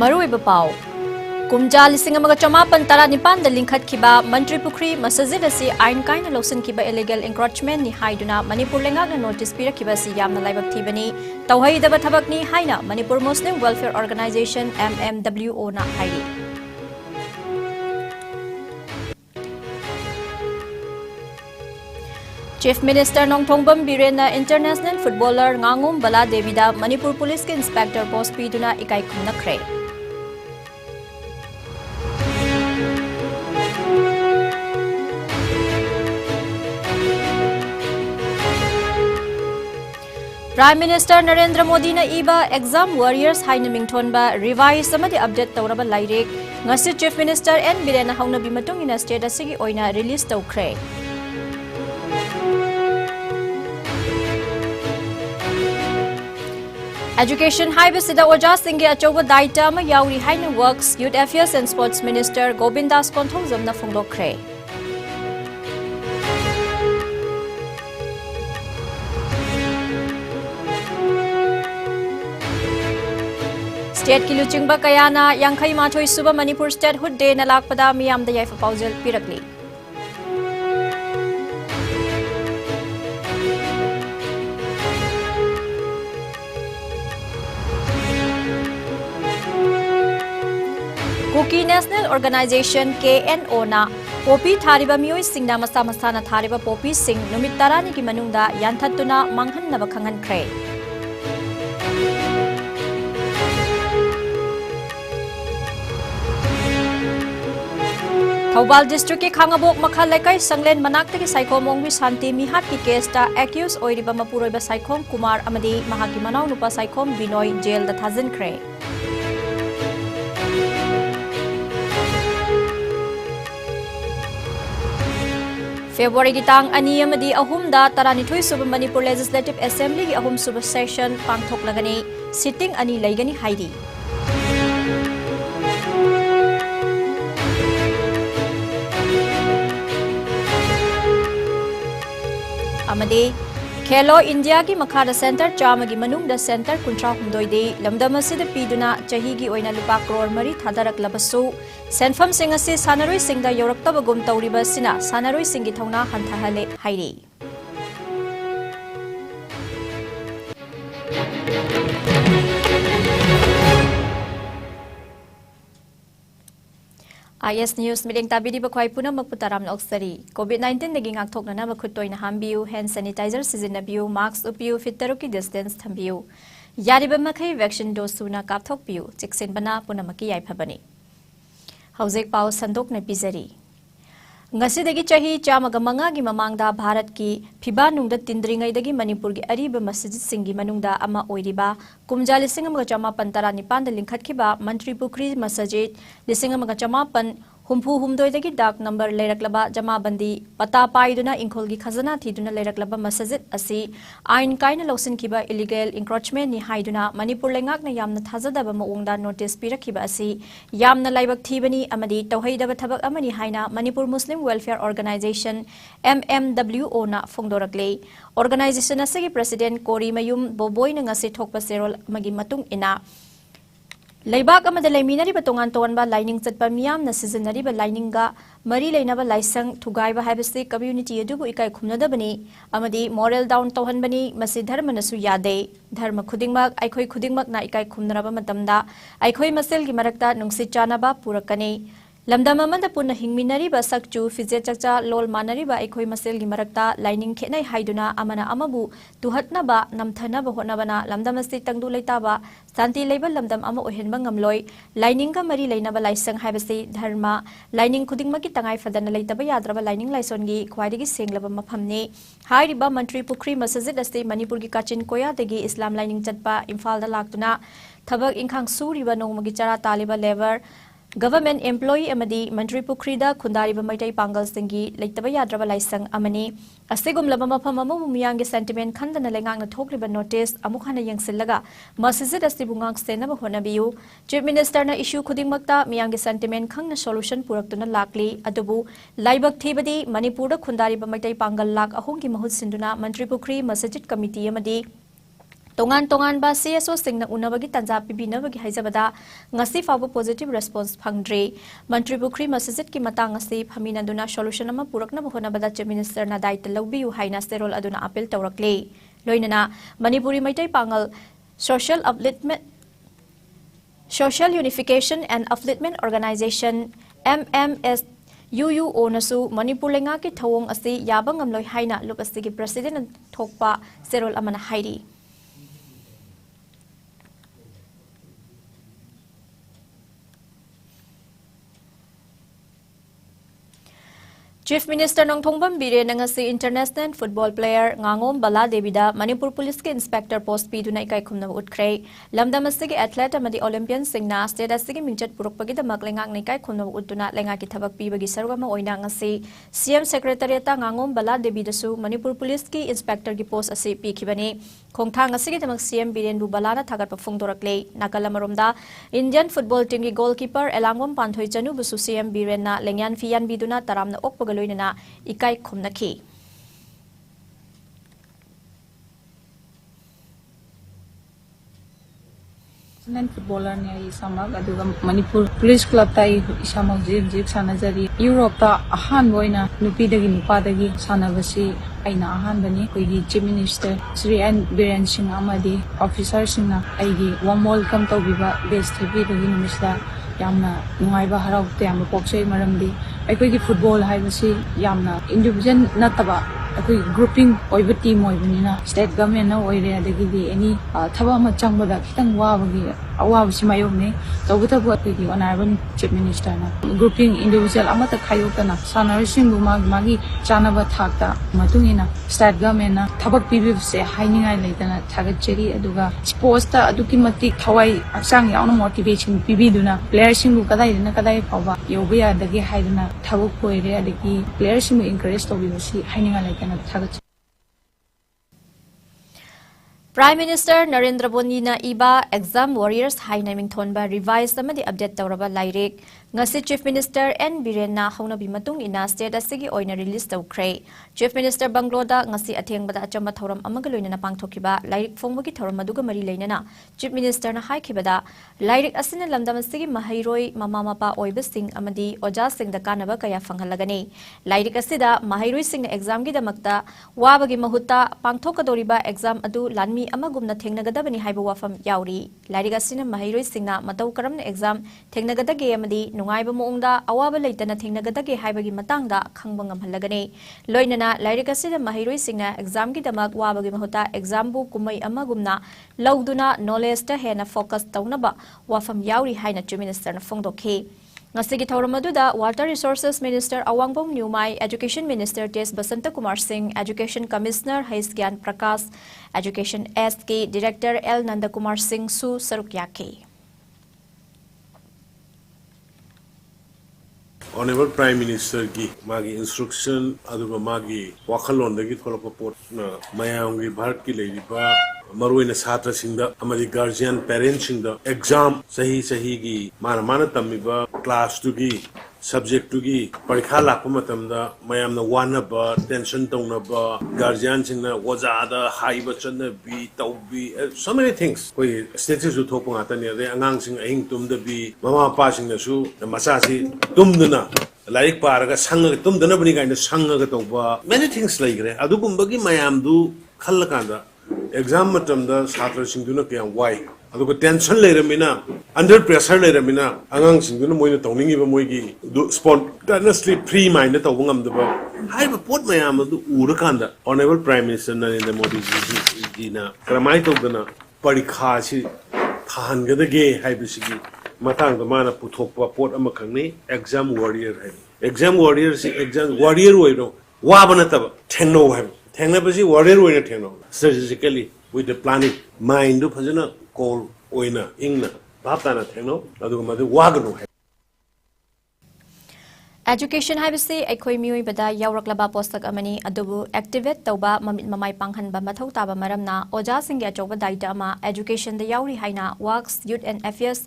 मरुइब पाव कुमजा लिसिंग अमगा चमापन तरा निपान द लिंखत खिबा मंत्री पुखरी मसजिद असी आइन काइन लौसन खिबा इलीगल एंक्रोचमेंट नि हाइदुना मणिपुर लेंगाकना नोटिस पिरखिबा सि यामना लाइबक थिबनी तौहैदब थबकनी हाइना Manipur Muslim welfare organisation MMWO ना हाइरी chief minister Nongthongbam Biren international footballer ANGOM Bala देवीदा मणिपुर पुलिस के इंस्पेक्टर पोस्ट पीदुना इकाई खुमनखरे प्राइम मिनिस्टर नरेंद्र मोदी ने इबा एग्जाम वॉरियर्स हाइना मिंगथोनबा रिवाइज अमदि अपडेट तौरबा लाइरेक ngasi chief minister N Biren हौनबी मतुंगिना स्टेट असिगी ओइना रिलीज तौखरे एजुकेशन हाइबसिदा ओजा सिंगे अचौबा दायित्व अमा याउरी हाइना works youth affairs and sports minister Govindas कोंथोंजमना फोंदोखरे स्टेट की लुचिंगबा कयाना यांखई माथोई सुबा मणिपुर स्टेट हुड डे न लाकपदा मियामदा याइफा पाउजल पिरकली कुकी नेशनल ऑर्गेनाइजेशन KNO ना पोपी थारिबा मियोई सिंगना मसा मसाना थारिबा पोपी सिंग नुमित तरानी की मनुंगदा यानथत्तुना मांगहन्नबा खंगहनख्रे थौबाल डिस्ट्रिक्ट के खांगाबोक मखा लेकाई संगलेन मनाक्ता के साइखोम ओंगबी शांति मिहाट की केसता एक्यूज ओइरिबा मपुरोइबा साइखोम कुमार अमदी महाकी मनाव नुपा साइखोम बिनोय जेल दा थाजनख्रे फेब्रुवारी की तांग अनी अमदी अहुमदा तरानिथोई सुब मणिपुर लेजिस्लेटिव असेंबली की अहुम सुब सेशन पांगथोकलगनी सिटिंग अनी लैगनी हाइरी अमदे खेलो इंडिया की मखादा सेंटर चाम की मनुंगदा सेंटर कुंट्रा हुंदोइदे लमदम असिद पीदुना चही की ओइना लुपा करोड़ मरी थादरकलबसु सेंफम सिंह असी सानरोई सिंगदा यौरक्तबगुम तौरिबा सिना सानरोई सिंगी थौना हंथाहले हाइरी IS News meeting tabidi bakwai puna makputaram oksari COVID-19 nagi ngakthokna makhutoina hambiu hand sanitizer sizinabiu mask upiu fitaru ki distance thambiu yariba makhai vaccine dose suna kapthokpiu chiksin bana punamaki yaiphabani haujek pau sandok na pizari ngasidagi chahi chamaga manga gi mamangda bharat ki phiba nungda tindringai dagi manipur gi ariba masjid singi manungda ama oiriba kumja lising amaga chama pantara nipan da linkhat khiba mantri pukri masjid lising amaga chama pan humpu humdoi dagi dak number leiraklaba jama bandi pata paiduna ingkhol gi khazana thiduna leiraklaba masjid asi ain kaina losin khiba illegal encroachment ni haiduna manipur lengak na yamna thajadaba maungda notice pirakhiba asi yamna laibak thibani amadi tauhaidaba thabak amani haina manipur muslim welfare organization MMWO na phongdorakle organization asigi president Kori Mayum Boboy na ngasi thokpa serol magi matung ina Laibak amada laiminariba tongan tonganba lining chatpa miyam na seasonariba lininga mari leinaba laisang thugaiba haibasi community adubu ikai khumnadabani amadi moral down tawhanbani masi dharma nasu yade dharma khudingmak aikhoi khudingmak na ikai khumnaraba matamda aikhoi masel gi marakta nungsi chanaba purakani lamdam amanda punna hingminariba sakchu fije chakcha lol manariba aikhoi masel gi marakta lining khenai haiduna amana amabu tuhatnaba namthanaba honabana lamdam asti tangdu leitaba santi leibal lamdam ama ohenba ngamloi lining ga mari leinaba laisang haibasi dharma lining khudingmaki tangai fadana leitaba yadraba lining laison gi khwaidigi senglaba maphamne hairiba mantri pukri masjid asti manipur gi kachin koya degi islam lining chatpa imphal da laktuna thabak inkhang suriba nongmagi chara taliba lever Government employee amadi Mantri Pukrida Kundari Bamaitai Pangal Singi Laitaba Yadraba Laisang Amani Asigum Labama Pamamu Miyangi sentiment Kandana Lengang Tokriba notice Amukhana Yang Silaga Masizid Astibungang Senaba Honabiu Chief Minister na issue Kudingmakta Miyangi sentiment Kangna solution Puraktuna Lakli Adubu Laibak Thibadi Manipura Kundari Bamaitai Pangal Lak Ahungi Mahut Sinduna Mantri Pukri Masjid Committee Amadi tongan ba CSO singna unabagi tanja pibinabagi haijabada ngasi fabu positive response phangdre mantri bukri masjid ki matang ngasi phamina duna solution ama purakna bahona bada chief minister na daita lawbiu haina serol aduna appeal tawrakle loinana manipuri maitai pangal social unification and upliftment organization MMS UUO nasu manipur lenga ki thawong asi yabang amloi haina lup asi ki president thokpa serol amana hairi Chief Minister Nongthongbam Biren ngasi international football player ANGOM Bala Devida Manipur Police ke inspector post piduna ikai khumna utkre lamdam asigi athlete amadi Olympian singna state asigi mingchat purukpagi da maklengak nikai khumna utuna lenga ki thabak pibagi sarwama oina ngasi CM secretariat ANGOM Bala Devida su Manipur Police ki inspector ki post asi pikhibani khongthang asigi damak CM Biren bu balana thagat pa phungdorakle nakalamromda Indian football team ki goalkeeper Elangom Panthoi Chanu bu su CM Biren na lengyan fiyan biduna taramna okpa loinana ikai khumnaki Nan footballer ne ai samag aduga Manipur Police Club tai isamag jik sanajari Europe ta ahan boina nupi dagi nupa dagi sanabasi aina ahan bani koigi chief minister Sri N Biren Singh amadi officer singna aigi warm welcome to biba best happy dagi numisla yamna nungaiba haraukte yamna poksei maramdi aikoigi football haibasi yamna individual nataba akoi grouping oiba team oibunina state government na oire adagidi any thaba ma changbada khitang wabagi awabsi mayomne tawutabu akoi honorable chief minister na grouping individual amata khayotana sanarising magi chanaba thakta matungina state government na thabak pibse hainingai leitana thagacheri aduga sports ta aduki mati thawai aksang yauna motivation pibiduna players singu kadai na kadai phawa yoba adagi haiduna thabak koire adagi players singu encourage tobibasi hainingai leitana thagach Prime Minister Narendra Modi na iba exam warriors haina mingthon ba revised amadi update tawraba lairik ngasi Chief Minister N Biren na haunabi matung ina state asigi oina release tawkre Chief Minister Bangloda ngasi athengbada achamba thoram amaga loina pangthokiba lairik phongbagi thoram aduga mari leinana Chief Minister na haikibada lairik asina lamdam asigi mahairoi mama mapa oiba sing amadi oja sing da kanaba kaya phanghalagani lairik asida mahairoi sing exam gi damakta wabagi mahutta pangthokadoriba exam adu lanmi amagumna thengnagadabani haiba wafam yauri lairik asina mahairoi singna matau karamna exam thengnagadage amadi nungaiba moongda awaba leitana thengnagadage haibagi matangda khangba ngamhalagani loinana lairik asida mahairoi singna exam gi damak wabagi mahutta exam bu kumai amagumna lauduna knowledge ta hena focus tawnaba wafam yauri haina Chief Minister na phongdokhi ngasigi thawramaduda Water Resources Minister Awangpong Nyumai Education Minister Tes Basanta Kumar Singh Education Commissioner Hais Gyan Prakash Education SK Director L Nanda Kumar Singh Su Sarukyaki Honorable Prime Minister ki magi instruction aduga magi wakhalon dagi tholapa pot na mayang gi bharat ki leiriba maruina satra singda amadi guardian parents singda exam sahi gi mana tamiba class tu gi subject tu gi parikha lakpa matamda mayamna wanaba tension tawnaba guardian singna wajada haiba channa bi tawbi so many things koi status u thopang atani ade angang sing ahing tumda bi mama pa singna su macha si tumduna like paraga sanga tumdana bani kaina sanga ga tawba many things like re adugumbagi mayam du khallakanda exam matamda satra singduna kya why adugo tension leiramina under pressure leiramina angang singduna moina tawningi ba moigi spontaneously free mind tawbungamdaba haiba pot mayam adu urakanda honorable Prime Minister Narendra Modi ji na kramai tawdana parikha si thahangadage haibisigi matang da mana puthokpa pot ama khangni exam warrior hai exam warrior si exam warrior oiro wabana tab thengno hai thengna basi warrior oina thengno strategically with the planning mind do phajana call oina ingna baptana thengno adu madu wagno hai Education haibisi aikoi mioi bada yauraklaba postak amani adubu activate tauba mamit mamai panghanba mathau taba maramna oja singya choba daita ama education da yauri haina works youth and affairs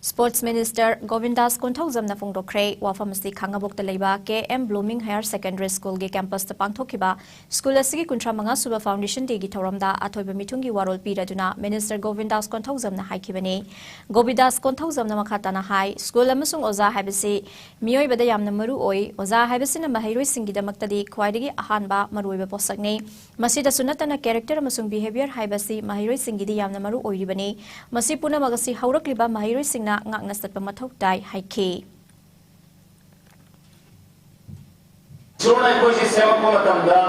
Sports Minister Govindas Kunthausamna Phongdokre Wafamasi Khangabokta Leiba KM Blooming Higher Secondary School ge campus ta pangthokiba school asigi kuntra manga suba foundation de gi thoramda athoiba mithungi warol piraduna Minister Govindas Kunthausamna haikibani Govindas Kunthausamna makhatana hai school amasung oza haibasi miyoi bada yamna maru oi oza haibasina mahairoi singi damaktadi khwaidagi ahanba maruiba posakne masida sunatana character amasung behavior haibasi mahairoi singi di yamna maru oiribani masi puna magasi haurakliba mahairoi singna ngakna satpa mathau tai haike Jona koi si seva ko matamda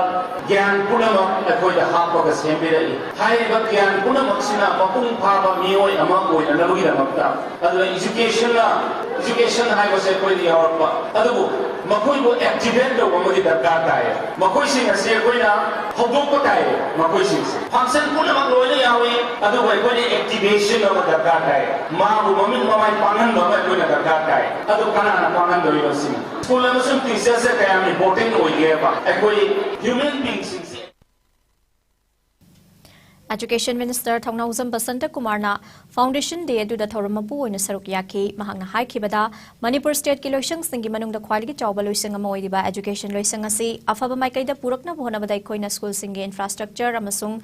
gyan punamak akoi da hapa ka sembirai hai ba gyan punamak sina bakung phaba mioi ama koi na lugi ramakta adu education hai ba se koi di awpa adu makoi bo activate do mo di darkar tai makoi sing ase koi na hobok ko tai makoi sing function punamak loi yawi adu koi ni activation do darkar tai ma bu mamin mamai pangan do koi na darkar tai adu kana na pangan do yo sing school amasung teachers e kaya important oigeba ekoi human beings Education Minister Thongnauzam Basanta Kumarna Foundation Day adu da thoramapu oina saruk yaki mahangna haikibada Manipur State ki loisang singi manungda khwaligi chawba loisang ama oidiba education loisang asi afaba maikaida purakna bhonabadai koina school singi infrastructure amasung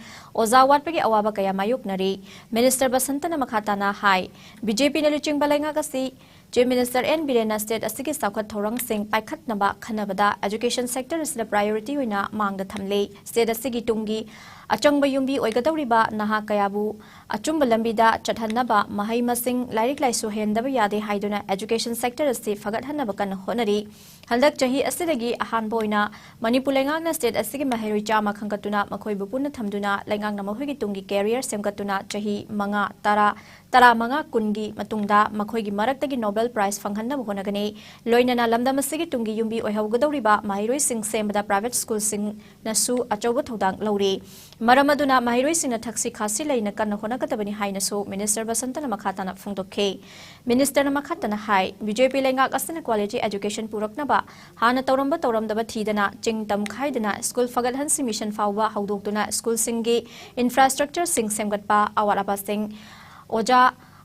oza watpagi awaba kaya mayuknari Minister Basanta na makhatana hai BJP na luching balenga kasi Chief Minister N. Birena State asigi sakhat thorang sing paikhat naba khanabada education sector is the priority oina mangda thamle state asigi tungi achangba yumbi oigadawriba naha kayabu achumba lambida chathanaba mahai masing lairik laisu hendaba yade haiduna education sector asti fagat hanaba kan honari haldak chahi asidagi ahan boina Manipur lengangna state asigi maheroi chama khangkatuna makhoi bupuna thamduna lengangna mahoigi tungi career semkatuna chahi manga tara manga kungi matungda makhoigi maraktagi Nobel Prize fanghanna honagani loinana lamdam asigi tungi yumbi oihawgadawriba mahiroi sing sembada private school sing nasu achawba thodang lawri Maramaduna mahiroi sina thaksi khasi leina kan hona katabani haina so Minister Basanta na makhatana phungdokhe Minister na makhatana hai BJP lenga asana quality education purakna ba hana tawramdaba thidana chingtam khaidana school fagal hansi mission fawba hawdoktuna school singi infrastructure sing semgatpa awara sing oja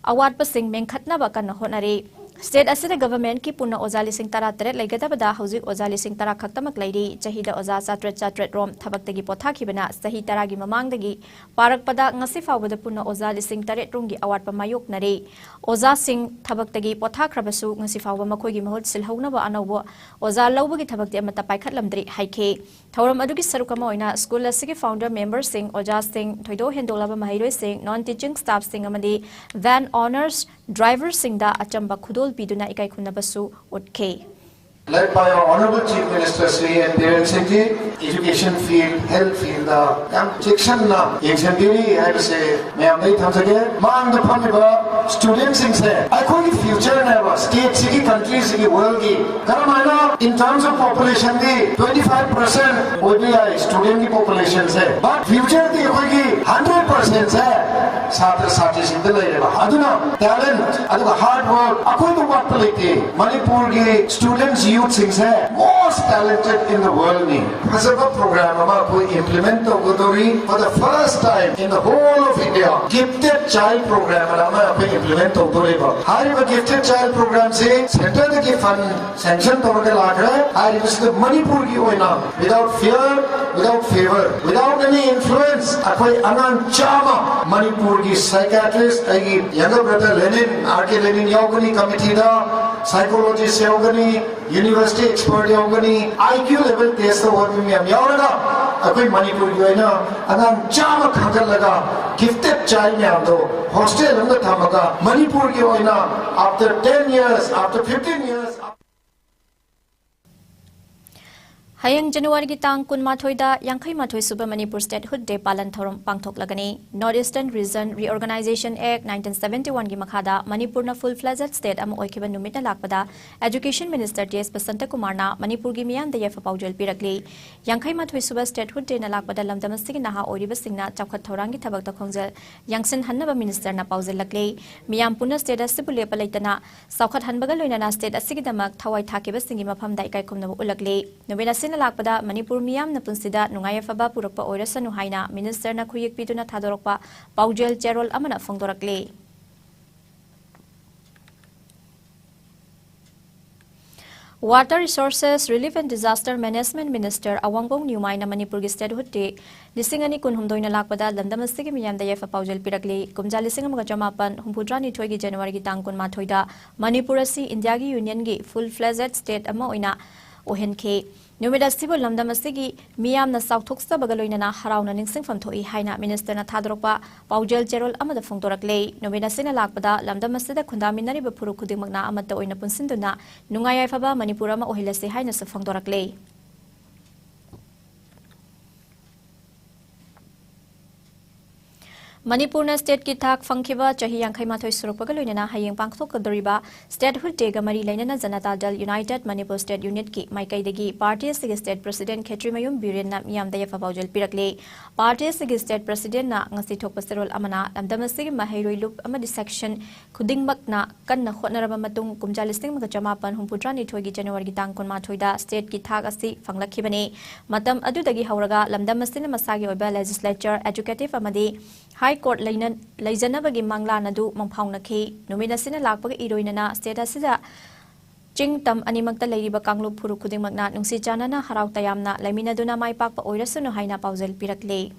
award pasing mengkhatna ba kan honare State asida government ki puna oza lising tara teret laigadabada hauzik oza lising tara khaktamak lairi chahida oza satret rom thabaktagi pothakibana sahi taragi mamangdagi parakpada ngasi fawbada puna oza lising taret rumgi award pamayok nare oza sing thabaktagi pothakrabasu ngasi fawba makhoigi mahut silhaunaba anawbo oza lawbagi thabakti amata paikhatlamdri haike thauram adugi sarukama oina school asigi founder member sing oja sing thoido hendolaba mahiroi sing non teaching staff sing amadi van owners driver sing da achamba khudol biduna ikai khunabasu otke Led by our Honorable Chief Minister Sri and Parents Ji, education field, health field, section na exemplary I would say मैं हम नहीं थम सके मान the फंडा students in से I call it future never state city countries की world की कारण मायना in terms of population दी 25% वो भी है student की population से but future दी कोई की 100% है साथी सिद्ध ले रहा अदुना talent अदुना hard work अकोई तो बात पर लेके मणिपुर की students youth sings है most talented in the world ni Hazaba program ama koi implement to godori for the first time in the whole of India gifted child program ama koi implement to godori ba hari ba gifted child program se center the fund sanction to ke lag raha hai hari is the Manipur ki oina without fear without favor without any influence akoi anan chama Manipur ki psychiatrist ai younger brother Lenin RK Lenin yogani committee da psychologist yogani University expert yogani IQ level test the work में हम यावरा अकोई मणिपुर की है ना अगर चाम खाकर लगा gifted child में हम तो hostel हम तो थामगा मणिपुर की है ना after 10 years after 15 years Hayang January ki tang kun mathoida yangkhai mathoi suba Manipur State Hood Day palan thorom pangthok lagani Northeastern Region Reorganization Act 1971 gi makhada Manipur na full fledged state am oikiba numit na lakpada Education Minister T.S. Basanta Kumar na Manipur gi miyam da yafa paujel pirakli yangkhai mathoi suba State Hood Day na lakpada lamdam sigi naha oiriba singna chawkhat thorang gi thabak ta khongjel yangsin hannaba minister na paujel lakli miyam puna state asibule palaitana sawkhat hanbaga loina na state asigi damak thawai thakiba singi mafam dai kai khumna ulakli novena lakpada Manipur miyam na punsida nungaya faba purakpa oirasanu haina minister na khuyik piduna thadorokpa paujel cherol amana phongdorakle Water Resources, Relief and Disaster Management Minister Awangong Nyumai na Manipur gi state hutte lisingani kun humdoina lakpada landamasti gi miyam da yefa paujal pirakli kumja lising amaga jamapan humpudrani thoi gi January gi tang kun mathoi da Manipur asi India gi union gi full fledged state ama oina ohenke numida civil landamasti gi miyam na sauthoksa bagaloina na harauna ningsing famthoi haina minister na thadrokpa paujal jerol amada phongdorakle numida sina lakpada landamasti da khundaminari ba phuru khudimagna amata oina punsinduna nungayai phaba Manipur ama ohilase haina se phongdorakle Manipur na state ki thak fangkhiba chahi yangkhai mathoi surukpaga loinana hayeng pangthokadoriba statehood day ga mari lainana janata dal United Manipur State Unit ki maikai degi party sig state president Khetri Mayum Biren na miyam da yafa baujal pirakle party sig state president na ngasi thokpa serol amana lamdamasig mahairoi lup amadi section khudingmak na kanna khotnaraba matung kumja listing maga jamapan humputra ni thoigi January gi tangkon mathoida state ki thak asi fanglakhibane matam adudagi hauraga lamdamasina masagi oba legislature educative amadi High Court Laijanabagi Mangla Nadu Mampaunaki, Numina Sina Lakbaga Iroinana, State Asida Jing Tam Animakta Lady Bakanglu Purukuding Magna, Nungsi Janana, Harautayamna, Lamina Duna Mai Papa Oirasuno Haina Pausel Pirakle.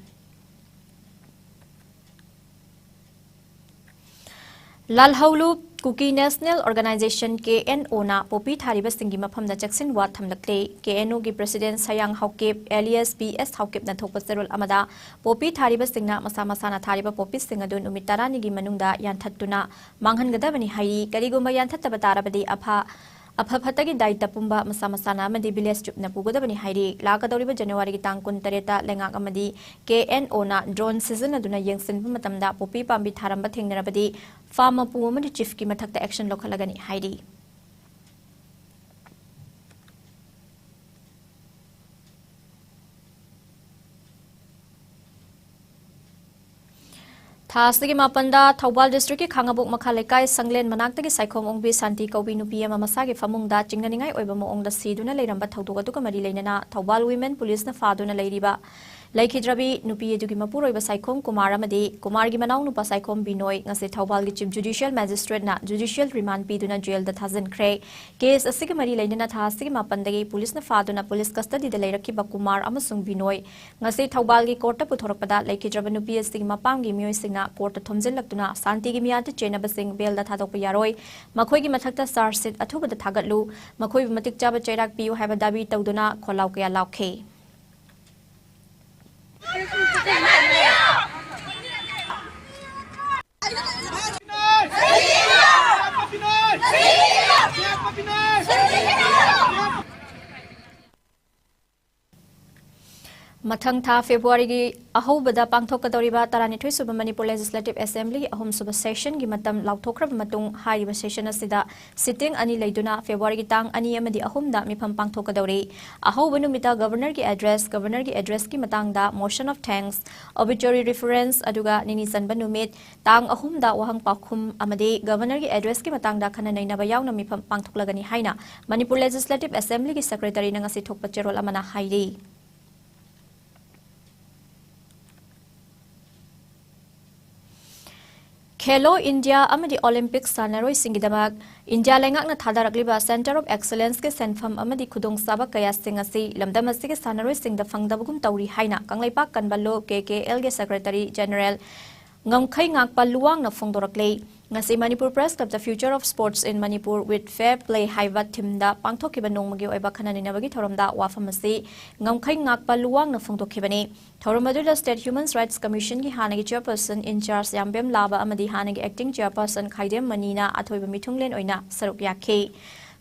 Lalhaulu Kuki National Organization KNO na Popi Thariba Singi Mafam da Jackson Wat Thamlakle KNO gi President Sayang Haukip alias PS Haukip na thokpa serol amada Popi Thariba Singna masa masana thariba Popi Singadun umitarani gi manungda yanthattuna manghangadabani hai karigumba yanthattaba tarabadi Apaphatagi daita pumba masa masana amadi village chupna pugadabani hairi lakadoriba January gi tang kun tareta lengak amadi KNO na drone season aduna yengsin matamda Popi pambi tharamba thengnarabadi farm pu amadi chief ki mathakta action lokhalagani hairi Thasigi Mapanda, Thawbal District ki Khangabuk Makhalekai, Sanglen Manaktagi Saikom Ongbi Santi Kaubi Nupi Masagi Famungda, Chinganingai Oibamo Ong the Siduna Leramba Tautuka Mari Lena, Thawbal Women Police na Faduna Ladiba. Laikidrabi Nupi Eduki Mapuro Saikom Kumaramadi, Kumargi Manau Nupa Saikom Binoi, Nasi Thawbal Chief Judicial Magistrate na Judicial Remand Piduna Jail the Thazan Cray, Case a Sigamari Lena Thasigi Mapandagi, Police na Faduna Police Custody the Leraki Bakumar Amasung Binoi, Nasi Thawbalgi Kota Puthoropada, Laikidraba Nupi Sigma Pangi Musing Court Thomzil Laktuna, Santi Gimiata Chena Basing, Bel the Tadoko Yaroi, Makoigi Matakta Star Sit Atuba the Tagatlu, Makoi Matik Jaba Cherak Piu have a Dabi Tauduna, Kolaukia Lauke. Mathang tha February gi ahobada pangthokadoriba taranithoi suba Manipur Legislative Assembly ahom suba session gi matam lauthokrab matung hariba session asida sitting ani leiduna February gi tang ani amadi ahomda mifam pangthokadori ahoba numita governor gi address ki matangda motion of thanks obituary reference aduga nini sanba numit tang ahomda wahang pakhum amadi governor gi address ki matangda khana naina ba yauna mifam pangthoklagani haina Manipur Legislative Assembly gi secretary na ngasi thokpa cherol amana hairi Hello India Amadi Olympics Sanaroi Singidamak India Lengak na Thadarakliba Center of Excellence ke Senfam Amadi Kudong Saba Kaya Singasi Lamdamasi ke Sanaroi Singda Fangdabugum Tauri Haina Kanglaipak Kanbalo KKL ke Secretary General Ngamkai Ngakpa Luang na Fongdoraklei Ngasi Manipur Press Club the Future of Sports in Manipur with Fair Play Haivat Timda Pangthokiba Nongmagi Oiba Khananabagi Thoromda Wafamasi Ngamkai Ngakpa Luang na Fongdokibani Thoromadula State Human Rights Commission ki Hanagi Chairperson in charge Yambem Laba Amadi Hanagi Acting Chairperson Khaidem Manina Athoiba Mithunglen Oina Saruk Yakhe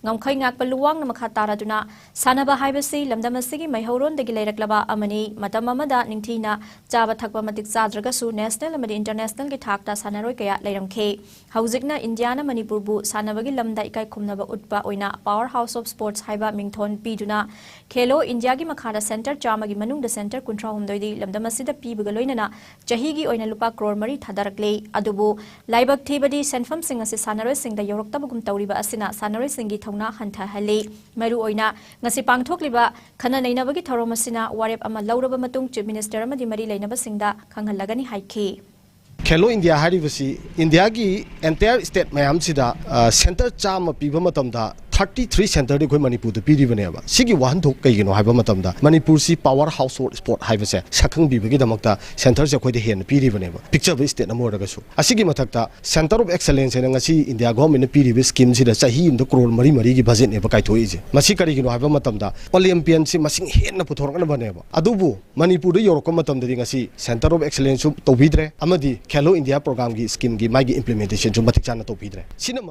Ngamkai Ngakpa Luang na Makataraduna Sanaba Haibasi Lamdamasigi Maihoron degi Leiraklaba Amani Matamamada Ningtina Java Thakpa Matik Sadragasu National Amadi International ki Thakta Sanaroi Kaya Leiramkhe Hauzikna Indiana Manipurbu Sanabagi Lamda Ikai Kumnaba Utpa Oina Powerhouse of Sports Haiba Mingthon Piduna Khelo India gi Makhada Center Chamagi Manung the Center Kuntra Humdoidi Lamdamasida Pibugaloinana Jahigi Oina Lupa Crore Mari Thadarakle Adubu Laibak Thibadi Senfam Singh Asi Sanaroi Singh the Yoroktabugum Tauriba Asina Sanaroi Singhi Thongna Hanta Hale Maru Oina Ngasi Pangthokliba Khana Nainabagi Thoromasina Warep Ama Lauraba Matung Chief Minister Amadi Mari Lainaba Singda Kanghalagani Haike Hello India Harivasi India ki entire state mayam sida center cham piba matamda 33 center de khoi Manipur de piri bane ba sigi wahan thok kai gino haiba matam da Manipur si power household sport haiba se sakhang bi bagi damak da center se khoi de hen piri bane ba picture ba state na mo daga su asigi mathak da center of excellence na ngasi India government piri bi scheme si da chahi im da crore mari mari gi budget ne ba kai thoi je masi kari gino haiba matam da Olympian si masing hen na puthorok na bane ba adubu Manipur de yorok matam da ngasi center of excellence su to bidre amadi Khelo India program gi scheme gi mai gi implementation su mathik chana to bidre sina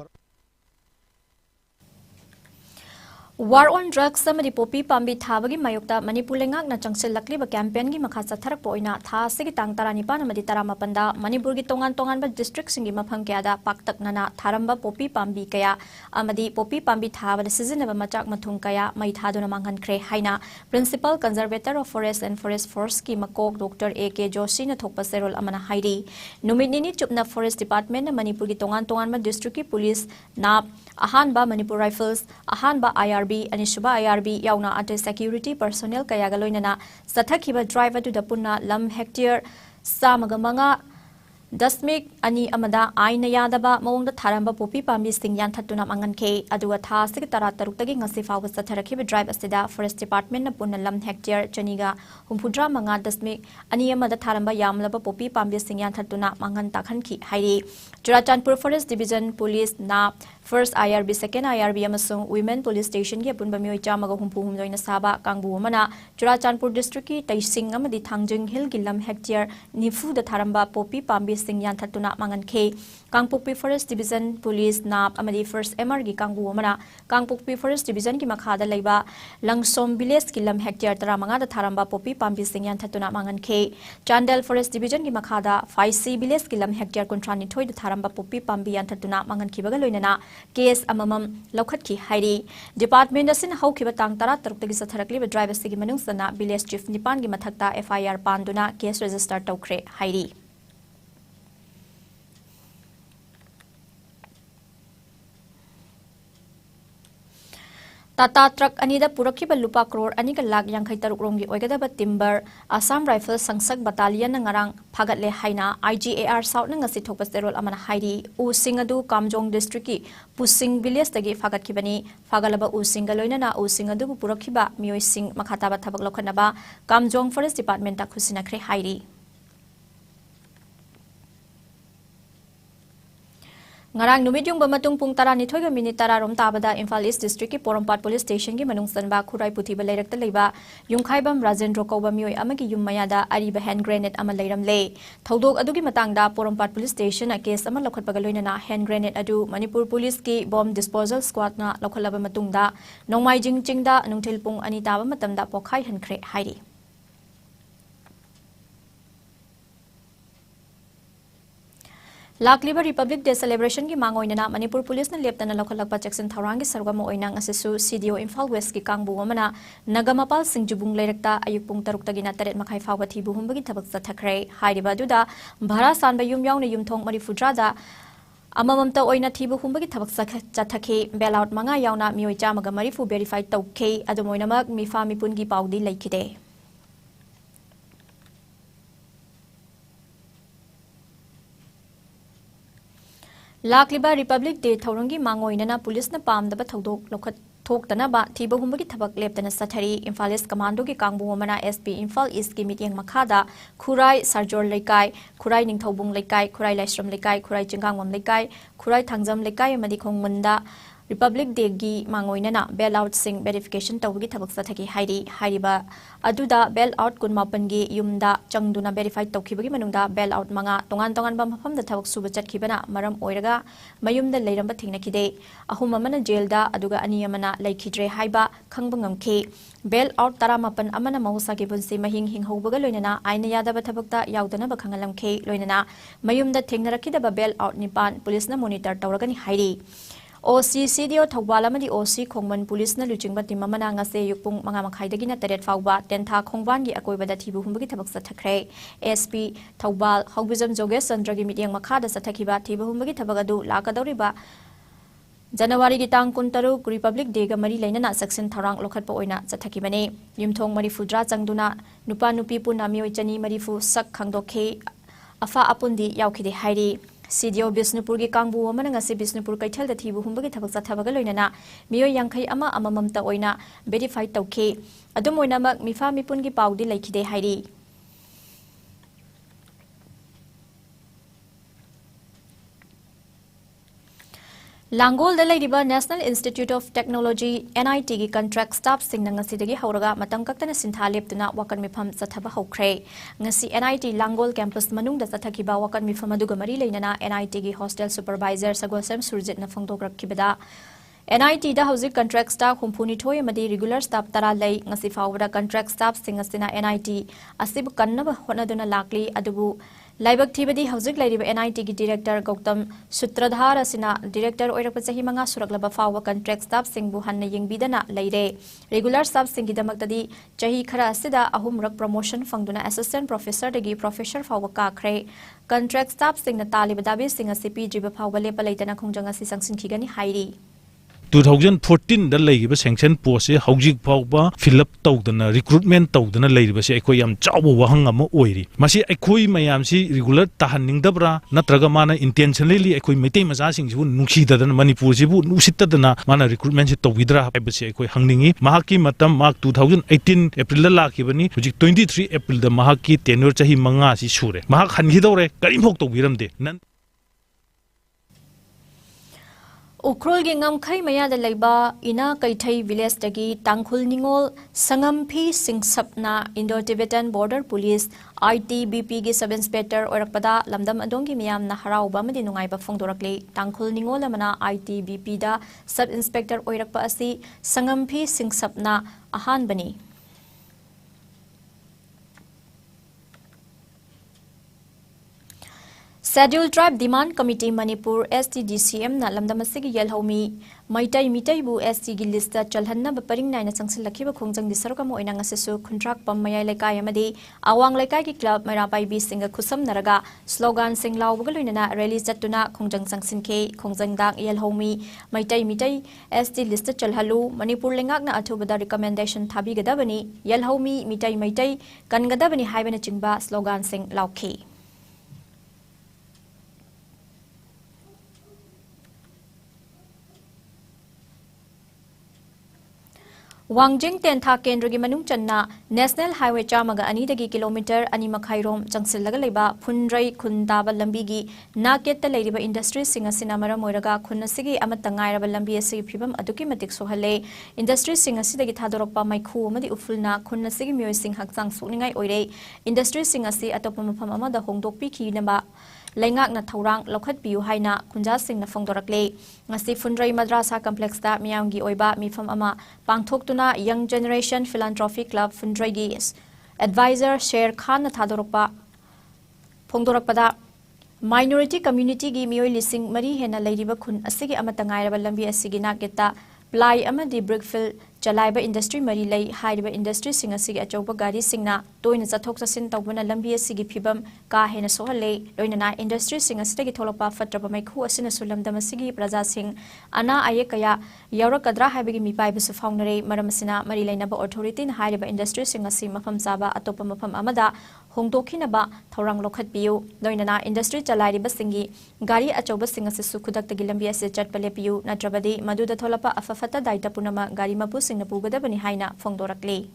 War on drugs samadi popi pambi thabagi mayokta Manipur lengak na changsil lakli ba campaign gi makha chatharak poina tha sigi tang tarani pan amadi taramapanda Manipur gi tongan ba district singi maphang kya da paktak nana tharamba popi pambi kaya amadi popi pambi thaba da season ba machak mathung kaya mai thaduna manghan kre haina principal conservator of forest and forest force ki makok Dr. AK Joshi na thokpa serol amana hairi numinini chupna forest department na Manipur gi tongan ba district ki police na ahan ba Manipur rifles ahan ba IRB Anishuba IRB yauna ate security personnel kaya galoinana sathakhiba driver to the punna lam hectare samagamanga Dasmik ani amada aina yadaba maungda tharamba popi pambi sing yan thatuna mangan ke aduga tha sig tara taruk tagi ngasi fawa satharakhiba drive asida forest department na punna lam hectare chaniga humpudra manga dasmik ani amada tharamba yamlaba popi pambi sing yan thatuna mangan takhan ki hairi Churachandpur forest division police na first IRB second IRB amasung women police station gi punba mioi chamaga humpu humloina saba kangbu mana Churachandpur district ki taising amadi thangjing hill gi lam hectare nifu da tharamba popi pambi sing yan thatuna mangan ke Kangpukpi forest division police na amadi first MR gi kangbu mana Kangpukpi forest division ki makhada leiba langsom village ki lam hectare tara manga da tharamba popi pambi sing yan thatuna mangan ke Chandel forest division ki makhada 5C village ki lam hectare kontrani thoi da tharamba popi pambi yan thatuna mangan kibaga loinana case amamam lokhat ki hairi department asin haukiba tang tara taruk tagi satharakli ba driver sigi manung sana village chief nipan gi mathakta FIR panduna case register tawkre hairi Tata truck anida purakhiba lupa crore aniga lakh yankhai taruk romgi oigadaba timber Assam Rifle Sangsak Battalion na ngarang phagatle haina IGAR South na ngasi thokpa serol amana hairi u singadu Kamjong district ki Pusing village tagi phagatkhibani phagalaba u singaloina na u singadu purakhiba mioi sing makhataba thabak lokhanaba Kamjong Forest Department ta khusina khre hairi Ngarang numidung bamatung pung tara ni thoiga minute tara rom tabada Imphal East District ki Porompat Police Station ki manung sanba khurai puthi ba leirakta leiba yungkhaibam Rajendra Kauba mioi amagi yummayada ariba hand grenade ama leiram le thodok adugi matangda Porompat Police Station a case ama lokhatpaga loinana hand grenade adu Manipur Police ki bomb disposal squad na lokhalaba matungda nongmai jingda nungthil pung ani taba matamda pokhai hankhre hairi Lakliba Republic Day celebration ki mangoinana Manipur Police na leptana lokhalakpa Jackson Tharangi sargama oinang asisu CDO Imphal West ki kangbu amana Nagamapal Singjubung leirakta ayukpung taruk tagina taret makhai fawa thibu humbagi thabak sathakre hairiba duda bhara sanba yum yauna yumthong marifudra da amamamta oina thibu humbagi thabak chathakhe bailout manga yauna mioi chamaga marifu verify tawkhe adumoinamak mifa mipun gi paudi leikhide Lakliba Republic Day Thaurangi mangoinana police na pamdaba thodok lokhat thokdana ba thiba humbagi thabak leptana sathari Imphal East Commando ki kangbu amana SP Imphal East ki mityang makhada Khurai Sarjor Leikai Khurai Ningthaubung Leikai Khurai Laisram Leikai Khurai Chingangwam Leikai Khurai Thangjam Leikai amadi Khongmunda Republic Day gi mangoinana bailout sing verification tawgi thabak sathaki hairiba aduda bailout kunmapan gi yumda changduna verify tawkhibagi manungda bailout manga tongan ba mafamda thabak suba chatkibana maram oiraga mayumda leiramba thingnakhide ahum amana jailda aduga ani amana leikhidre haiba khangba ngamkhe bailout taramapan amana mahusa gi bunsi mahing hinghobaga loinana aina yadaba thabakta yaudana ba khangalamkhe loinana mayumda thingnarakidaba bailout nipan police na monitor tawragani hairi OC CDO Thawbal amadi OC Khongman Police na luchingba team amana ngase yukpung manga makhaidagi na taret fawba tentha khongban gi akoibada thibu humbagi thabak sathakre SP Thawbal Haubizam Jogesh Chandra gi mityang makhada sathakiba thibu humbagi thabak adu lakadoriba January gi tang 13 Republic Day ga mari lainana section tharang lokhatpa oina chathakibane yumthong marifudra changduna nupa nupi puna mioi chani marifu sak khangdokhe afa apundi yaukhide hairi CDO Bisnupur ki Kangbu amana ngasi Bisnupur kaithal da thibu humba ki thabak chathabaga loinana miyo yankhai ama amamamta oina verify tawkhi adum oina mak mifa mipun ki paudi laikhide hairi Langol da laidiba National Institute of Technology NIT ki contract staff sing ngasi dagi hauraga matam kaktana sintha leptuna wakan mifam chathaba hokre ngasi NIT Langol campus manung da chathakiba wakan mifam aduga mari leinana NIT ki hostel supervisor Sagosam Surjit na phongdokrakibada NIT da hauzik contract staff humpuni thoi amadi regular staff tara lei ngasi fawda contract staff sing asina NIT asib kannaba honaduna lakli adubu Laibak Thibadi Hauzik Lady NIT ki Director Gautam Sutradhar asina Director Oirak Pachahi Manga Suraklaba Fawa contract staff Singbu Hanna Yingbidana Laire regular staff Singidamakadi Chahi Khara Asida Ahumrak promotion Fangduna Assistant Professor Dagi Professor Fawa Kakre contract staff Sing na Talibadabi Sing a CP Jiba Fawa Lepa Laitana Kongjanga Sisangsin Kigani Hairi 2014 da legiba sanction post se hojik phawba fill up tawdana recruitment tawdana leiba se ekoi yam chawba wahang ama oiri masi ekoi mayam si regular tahanning dabra natraga mana intentionally ekoi metei maja sing ju nungsi dadana manipur jibu nusitadana mana recruitment se tawidra haiba se ekoi hangningi mahaki matam mark 2018 april la lakibani hojik 23 april da mahaki tenure chahi manga si sure mahak hanhi dore karim hok tawiramde nan Ukrol gi ngamkhai maya da laiba ina kaithai village dagi tangkhul ningol sangamphi singsapna Indo-Tibetan Border Police ITBP gi sub inspector orakpada lamdam adongi miyam na harauba madi nungaiba phongdorakle tangkhul ningol amana ITBP da sub inspector oirakpa asi sangamphi singsapna ahan bani Scheduled Tribe Demand Committee Manipur STDCM na lamdamasigi yelhomi maitai mitai bu ST gi list chalhanna baparing naina changsilakiba khongjang di sarka mo inanga sesu contract pam mayai lekai amadi awang lekai ki club merapai bi singa khusam naraga slogan sing lawbuga loinana rally chatuna khongjang changsinke khongjang dang yelhomi maitai mitai ST list chalhalu Manipur lengak na athubada recommendation thabi gadabani yelhomi mitai maitai kan gadabani haibana chingba slogan sing lawki Wangjing Tentha Kendra gi manung channa National Highway chamaga ani dagi kilometer ani makhairom changsillaga leiba phunrai khundaba lambi gi naket ta leiriba industry singa sinamara moiraga khunasigi amatangairaba lambi asi phibam aduki matik sohale industry singa sidagi thadorokpa maikhu amadi ufulna khunasigi mioi sing hakchang sukningai oire industry singa si atoppa mafam amada hongdokpi khinaba Laingak na Taurang Lokhat Piu Haina Kunja Sing na Fongdorakle ngasi Funrai Madrasa Complex da Miyamgi Oiba Mifam Ama Pangthoktuna Young Generation Philanthropy Club Funrai gi Advisor Sher Khan na Thadorokpa Fongdorakpada Minority Community gi Mioi Lising Mari Hena Leiriba Khun Asigi Amatangairaba Lambi Asigi Naketa Ply Amadi Brickfield Jalaiba Industry Mari Lay Haiba Industry Singasigi Achoba Gari Singna Toina Zatok Sasin Tawbana Lambi Asigi Pibam Ka Hena Sohale Loinana Industry Singasigi Tolopa Fatraba Maiku Asina Sulam Damasigi Praja Sing Ana Ayekaya Yaura Kadra Habigi Mipai Bisu Faunare Maramasina Mari Lainaba Authority Haiba Industry Singasi Mafam Saba Atopa Mafam Amada Hongdokinaba Taurang Lokhat Piu Loinana Industry Jalaiba Singi Gari Achoba Singasi Sukudak Gilambi Asi Chatpale Piu Natrabadi Maduda Tolapa Afafata Daita Punama Gari Mapu Singna Pugadabani Haina Fongdorakle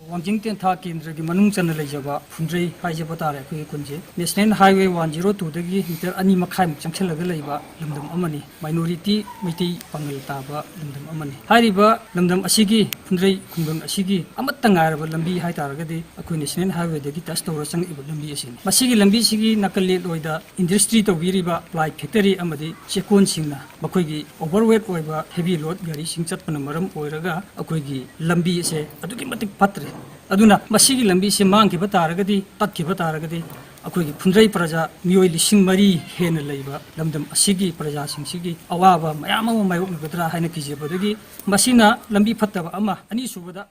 Wangjing Tentha Kendra gi manung chana leijaba Funrai haijaba tare khoi kunje National Highway 102 dagi meter ani makhai muk changkhelaga leiba lamdam amani minority meitei pangal taba lamdam amani hariba lamdam asigi Funrai khungdam asigi amatta ngaraba lambi hai taragadi akoi National Highway dagi tas tawra chang iba lambi asini masigi lambi sigi nakalle loida industry tawiriba ply factory amadi chekon singna bakoigi overweight oiba heavy load gari sing chatpana maram oiraga akoigi lambi se aduki matik patre aduna masigi lambi se mangki bataragadi tatki bataragadi akoigi Funrai praja mioi lising mari hena leiba lamdam asigi praja singsigi awaba mayama mayok ngadra haina kijebadagi masina lambi fattaba ama ani subada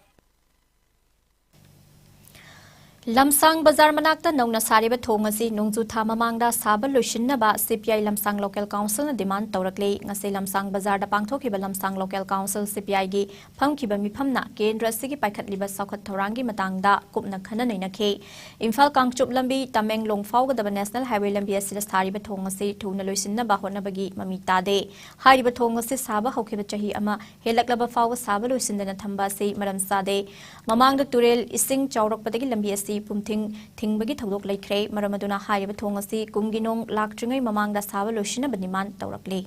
Lamsang Bazar Manakta Nona Sariba Thongasi Nungzutha Mamangda Saba Lushinaba CPI Lamsang Local Council demand Taurakle Ngasi Lamsang Bazar da Pangthokiba Lamsang Local Council CPI gi Phamkiba Miphamna Kendra Sigi Paikhatliba Saukhat Thorangi Matangda Kupna Khana Nainakhe Imphal Kangchup Lambi Tamenglong Fawgadaba National Highway Lambi Asida Sariba Thongasi Thuna Luisinaba Honabagi Mami Tade Hariba Thongasi Saba Hokiba Chahi Ama Helaklaba Fawa Saba Luisindana Thamba Se Maram Sade Mamangda Turel Ising Chawrakpadagi Lambi Asi Pumting Tingbagi Thodok Laikre, Maramaduna Hariba Thongasi, Kunginong, Laktringai Mamangda Saba Lushina Baniman Taurakli.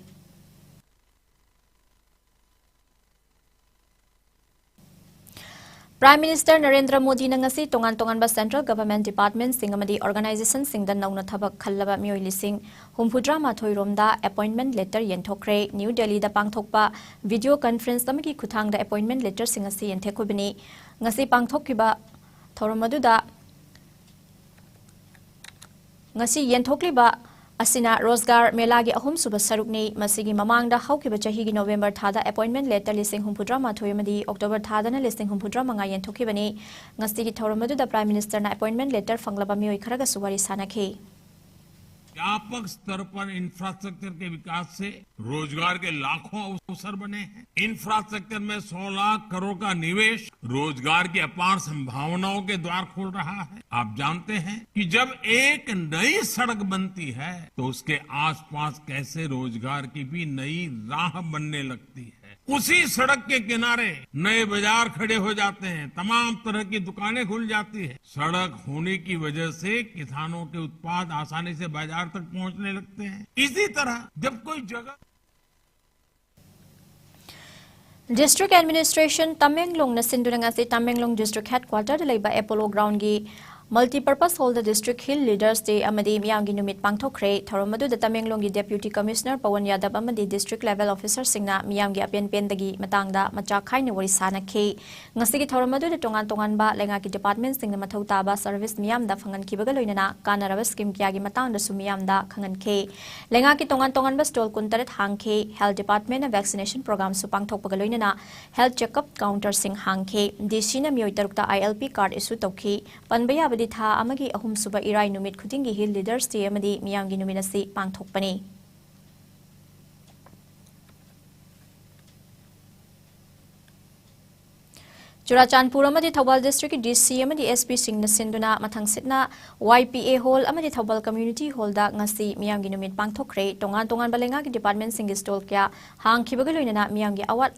Prime Minister Narendra Modi nangasi tongan ba Central Government Department singamadi organization singdan nauna thabak khallaba mioi lising humpudra mathoi romda appointment letter yenthokre New Delhi da pangthokpa video conference tamaki khuthang da appointment letter singasi yenthekobini ngasi pangthokkiba thoromaduda ngasi yenthokliba asina Rozgar Melagi ahum suba sarukni masigi mamangda haukiba chahigi November thada appointment letter listing humpudra mathoyamadi October thada na listing humpudra manga yenthokibani ngasigi thoromaduda Prime Minister na appointment letter fanglaba mioi kharaga suwari sanakhe व्यापक स्तर पर infrastructure के विकास से रोजगार के लाखों अवसर बने हैं। इंफ्रास्ट्रक्चर में 100 लाख करोड़ का निवेश रोजगार की अपार संभावनाओं के द्वार खोल रहा है। आप जानते हैं कि जब एक नई सड़क बनती है तो उसके आसपास कैसे रोजगार की भी नई राह बनने लगती है। उसी सड़क के किनारे नए बाजार खड़े हो जाते हैं, तमाम तरह की दुकानें खुल जाती है। सड़क होने की वजह से किसानों के उत्पाद आसानी से बाजार तक पहुंचने लगते हैं। इसी तरह जब कोई जगह District Administration Tamenglong na sindunangasi Tamenglong District Headquarter laiba Apollo Ground gi Multi-purpose hall the district hill leaders day amadi miyamgi numit pangthokre tharomadu da Tamenglong gi Deputy Commissioner Pawan Yadav amadi district level officer singna miyamgi apen pendagi matangda macha khaina wari sanakhe ngasigi tharomadu da tongan ba lenga ki department singna mathau taba service miyam da phangan kibaga loinana kanaraba scheme kya gi matangda su miyam da khangan khe lenga ki tongan ba stall kuntaret hangkhe health department na vaccination program su pangthokpaga loinana health checkup counter sing hangkhe DC na miyoi tarukta ILP card issue tokhi panbaya Tha amagi ahum suba irai numit khudingi hill leaders te amadi miyamgi numinasi pangthokpani Churachandpur amadi Thawal district DC amadi SP Singh Sinduna mathang sitna YPA hall amadi Thawal community hall da ngasi miyamgi numit pangthokre tongan balenga ki department sing stall kya hang khibaga loinana miyamgi awat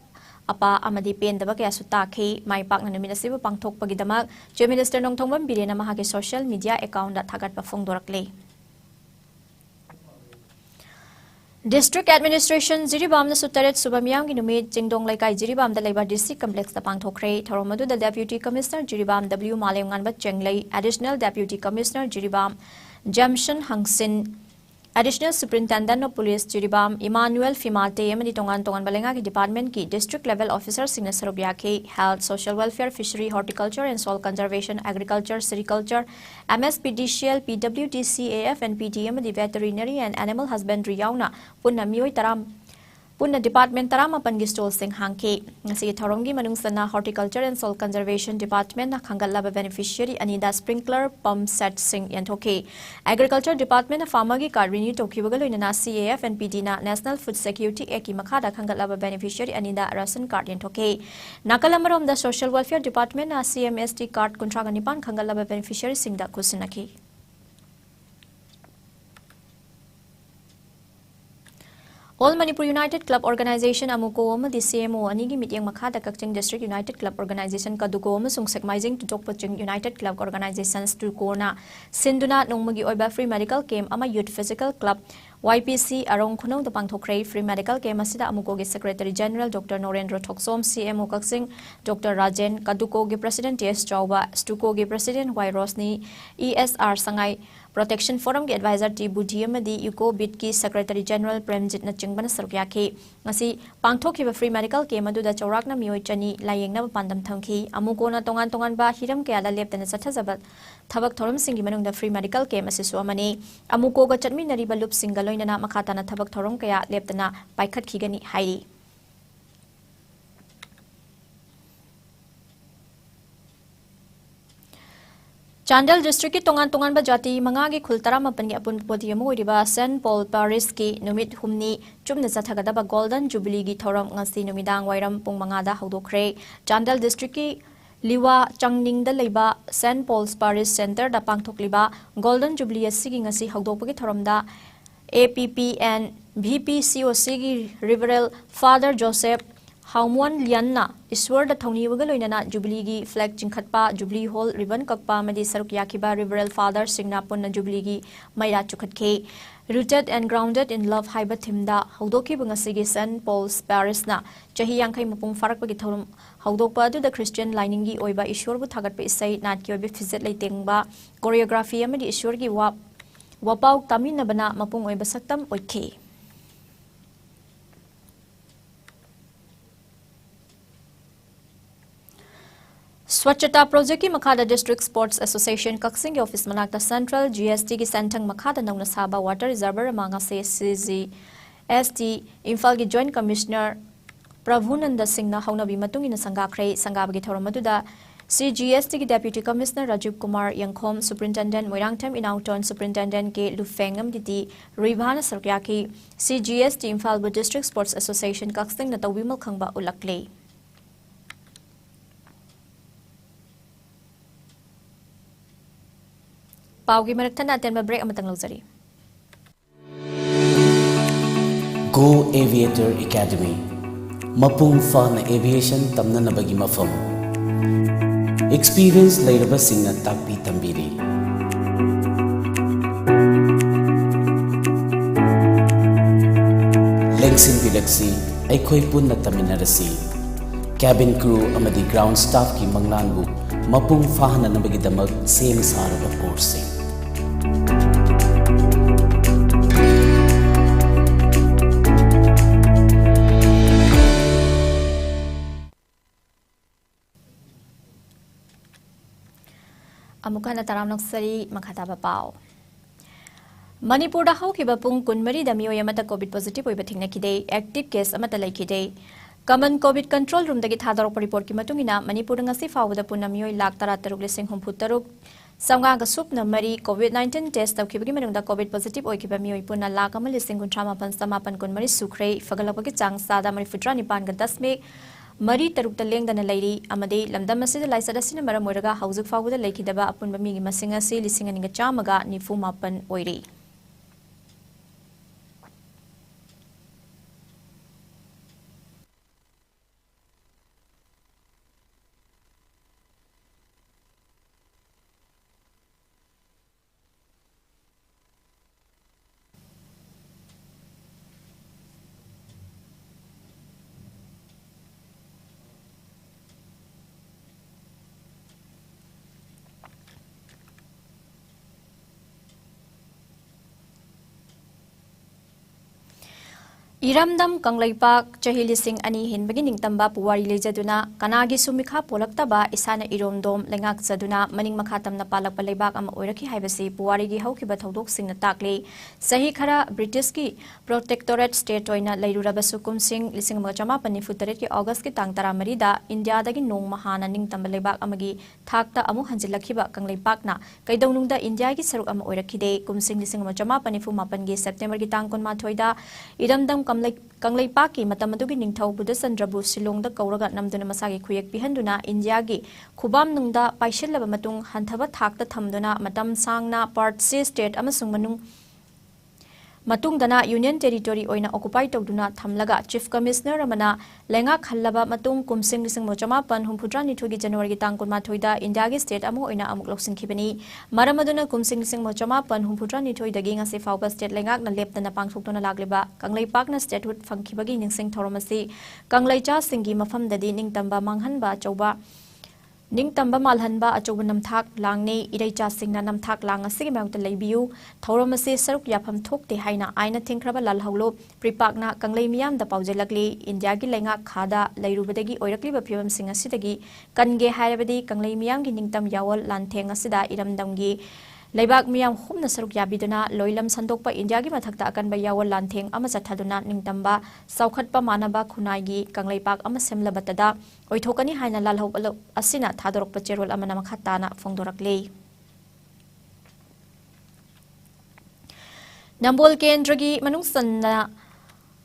apa amadi pendaba kaya sutakhe mai pak na nominasiba pangthok pagidamak Chief Minister Nongthongbam Birena mahagi social media account da thagat pa phongdorakle District Administration Jiribam na sutaret subamyam gi numit jingdong laikai Jiribam da laiba district complex da pangthokre tharomadu da Deputy Commissioner Jiribam W Malem nganba chenglei Additional Deputy Commissioner Jiribam Jamshan Hangsin Additional Superintendent of Police Jiribam Emmanuel Fimate amadi tongan balenga ki department ki district level officer singna sarobya ke health social welfare fishery horticulture and soil conservation agriculture sericulture MSPDCL PWDC AF and PT amadi veterinary and animal husbandry yauna punna mioi taram Punna Department Taramapan gi stall sing hangke ngasi tharomgi manungsana horticulture and soil conservation department na khangalaba beneficiary anida sprinkler pump set sing yantoke agriculture department na farmer gi card renew tokibaga loinana CAF and PD na National Food Security Act ki makhada khangalaba beneficiary anida ration card yantoke nakalamarom da social welfare department na CMST card kontraga nipan khangalaba beneficiary sing da kusinaki All Manipur United Club Organization Amuko amadi CMO anigi mityang makhada Kakching District United Club Organization kaduko amasung Sekmaijing Tudokpaching United Club Organizations to Kona Sinduna nongmagi oiba free medical camp ama youth physical club YPC arong khunong da pangthokre free medical camp asida amuko gi Secretary General Dr Norendra Thoksom CMO Kakching Dr Rajen kaduko gi President TS Chauba Stuko gi President Y Rosni ESR Sangai Protection Forum ki advisor T Budhi amadi Yuko Bit ki Secretary General Premjit na chingbana sarukya ke ngasi pangthokhiba free medical camp adu da chaurakna mioi chani layengna pandam thangki amuko na tongan ba hiram kya da leptana sathajabat thabak thorom singi manung da free medical camp asisu amani amuko ga chatmi nari balup singal loinana makhata na thabak thorom kaya leptana paikhat khigani hairi Chandel district ki tongan bajati mangagi khultara mapan gi apun podium oiriba St Paul Parish ki numit humni chumna chathagadaba Golden Jubilee gi thoram ngasi numidang wairam pung mangada haudokre Chandel district ki Liwa Changning da leiba St Paul's Parish Center da pangthokliba Golden Jubilee asigi ngasi haudokpagi thoramda APP and VPCOC gi Reverend Father Joseph Haumwan Lianna Iswar da Thongni Wagaloinana Jubilee gi flag chingkhatpa Jubilee Hall ribbon kakpa madi saruk yakiba Reverend Father Singna Punna Jubilee gi maira chukhatke Rooted and Grounded in Love haiba thimda haudoki bungasigi St Paul's Parish na chahi yankai mapung farakpagi thorum haudokpa adu the Christian lining gi oiba Ishwar bu thagatpa isai nat ki oiba fizet leitengba choreography amadi Ishwar gi wapau taminna bana mapung oiba saktam oike Swachhata project ki Makhada District Sports Association Kaksing ki office manakta Central GST ki Santang Makhada nauna saba water reservoir amanga se CGST Imphal ki Joint Commissioner Prabhunanda Singh na haunabi matungina sangakre sangabagi thoramatuda CGST ki Deputy Commissioner Rajiv Kumar Yangkhom Superintendent Moirangtham Inauton Superintendent ke Lufengam diti Ribhana Sarkya ki CGST Imphal District Sports Association Kaksing na tawimal khangba ulakle Paugi marakthana atenba break amatang lawjari Go Aviator Academy Mapung Fana Aviation Tamnanabagi Mafam Experience Lairaba Singna Takpi Tambiri Lengsin Bilaksi Aikoi Punna Taminarasi Cabin crew amadi ground staff ki manglanbu Mapung Fahana Nabagi Damag Same Saraba Course Amuka na taram nagsari makataba pao. Manipur da haukiba pung kunmari da miyoy amata COVID positive oiba thingnakhide active case amata laikhide. Common COVID control room dagi thadorok report ki matungina Manipur ngasi fawda punna miyoy lakh 13,63 samga ga supna mari COVID-19 test tawkhibagi manungda COVID positive oikiba miyoy punna lakh 1,38,8 kunmari sukhrei fagalapagi chang sada mari futra nipan ga 10 Mari tarukta lengdana leiri amade lamdam asida laisada sina maram oiraga haujuk fawuda lekhidaba apunba migi masing asi 9,994 oiri Iramdam Kanglaipak Chahili Singh Ani Hin beginning tamba puwari lejaduna kanagi sumikha polaktaba isana iromdom lengak zaduna maning makhatam na palak palaybak ama oiraki haibasi puwari gi haukiba thodok singna takle sahi khara British ki protectorate state oina lairuraba sukum sing 1958 ki August ki tang 13 da India dagi nong mahana ning tamba laybak amagi thakta amu hanjilakhiba Kanglaipak na kaidawnungda India gi saruk ama oirakide kumsing 1958 gi September gi tang 13 da Iramdam Kanglaipak ki matamadugi ningthau Budasandrabu Silongda kauraga namduna masagi khuyek pihanduna India gi khubam nungda paishillaba matung hanthaba thakta thamduna matam sangna part C state amasung matungdana Union Territory oina occupy tawduna thamlaga Chief Commissioner amana lenga khallaba matung kumsing 1958 January gi tang 13 da India gi state amu oina amuk loksingkhibani maramaduna kumsing 1958 dagi ngase fawba state lengak na leptana pangthoktuna lagliba Kanglaipak na statehood fangkhibagi ningsing thoromasi Kanglaicha singi mafamdadi ningtamba manghanba chauba Ningtamba malhanba achoba namthak langne iraicha singna namthak lang asigi mayongta leibiu thoromase saruk yapam thokte haina aina thingkraba lalhaulo pripakna Kanglai miyam da paujelakli India gi lenga khada leirubadagi oirakliba phibam singa sidagi kange hairabadi Kanglai miyam gi ningtam yawol lantheng asida iramdamgi Laibak miyam humna saruk yabiduna loilam sandokpa India gi mathakta akanba yawol lantheng ama chathaduna ningtamba saukhatpa manaba khunai gi Kanglaipak ama semlabatada oithokani haina lalhau asina thadorokpa cherol amana makhatana phongdoraklei Nambol Kendragi Manungsanna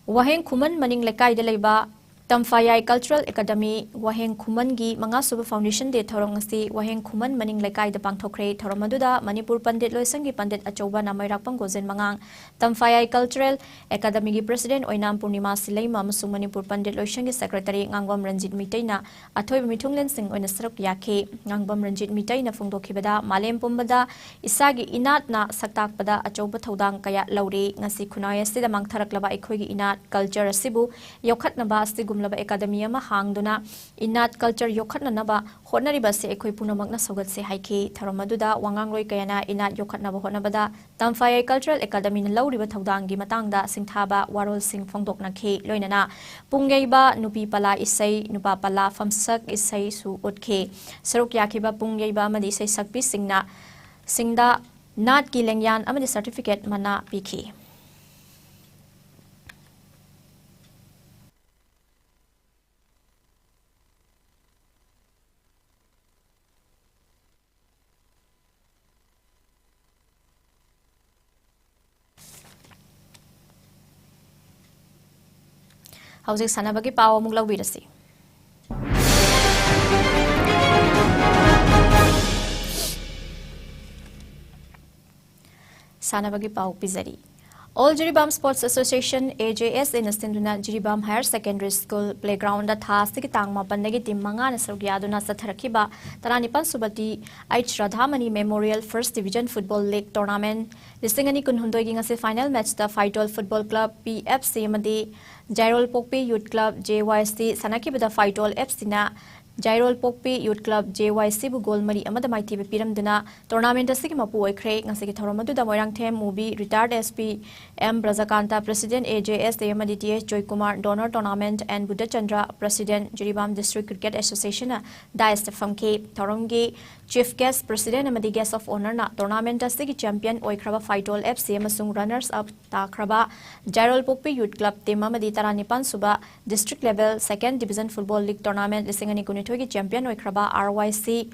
Waheng Kuman Maning Lekai de Leba Tamfayai Cultural Academy Waheng Kumangi Manga Super Foundation de Thorongasi Waheng Kuman Maning Lekai de Pangthokre Thoromaduda Manipur Pandit Loisangi Pandit Achoba Namairakpang Gozen Mangang Tamfayai Cultural Academy gi President Oinam Purnima Silaima Amasung Manipur Pandit Loisangi Secretary Ngangbam Ranjit Mitaina Athoy Mithunglen Singh Oina Saruk Yakhe Ngangbam Ranjit Mitaina Phongdokhibada Malem Pumbada Isagi Inat na Saktakpada Achoba Thodang Kaya Lauri Ngasi Khunai Sida Mangtharaklaba Ikhoigi Inat Culture Sibu Yokhatnaba Astigum Laba Academy ama hangduna Inat Culture Yokhatnaba Hotnariba se Ekhoi Punamakna Sogat se Haike Tharamaduda Wangangloi Kayana Inat Yokhatnaba Hotnabada Tamfayai Cultural Academy na Lauriba Thodanggi Matangda Singthaba Warol Singh Phongdoknakhe Loinana Pungyaiba Nupi Pala Isai Nupa Pala Famsak Isai Su Utkhe Saruk Yakhiba Pungyaiba Amadi Isai Sakpi Singda Nat ki Lengyan Amadi Certificate Mana Pikhi Hauzik sanabagi pao mung lawirasi. Sanabagi pao pizari. All Jiribam Sports Association AJS in Astinduna Jiribam Higher Secondary School Playground at Hastik Tangma Pandagi Timanga Nasrugiaduna Satarakiba Taranipan Subati H Radhamani Memorial First Division Football League Tournament Listingani Kunhundoing as a final match the Faitol Football Club PFC Madi Jairol Pokpi Youth Club JYC Sanakibada Faitol FCna Jairol Pokpi Youth Club JYC bu goal mari amada maiti piram duna tournament asigi mapu oikre ngasigi thoromadu da moirang them movie retired SP M Brajakanta President AJS Amadi TH Joy Kumar Donor Tournament and Buddha Chandra President Jiribam District Cricket Association Dias Famke Thorongi Chief Guest President Amadi Guest of Honor na tournament asigi champion oikraba Faitol FC amasung runners up takraba Jairol Pokpi Youth Club team amadi taranipan suba district level second division football league tournament lisingani Togi champion oikraba RYC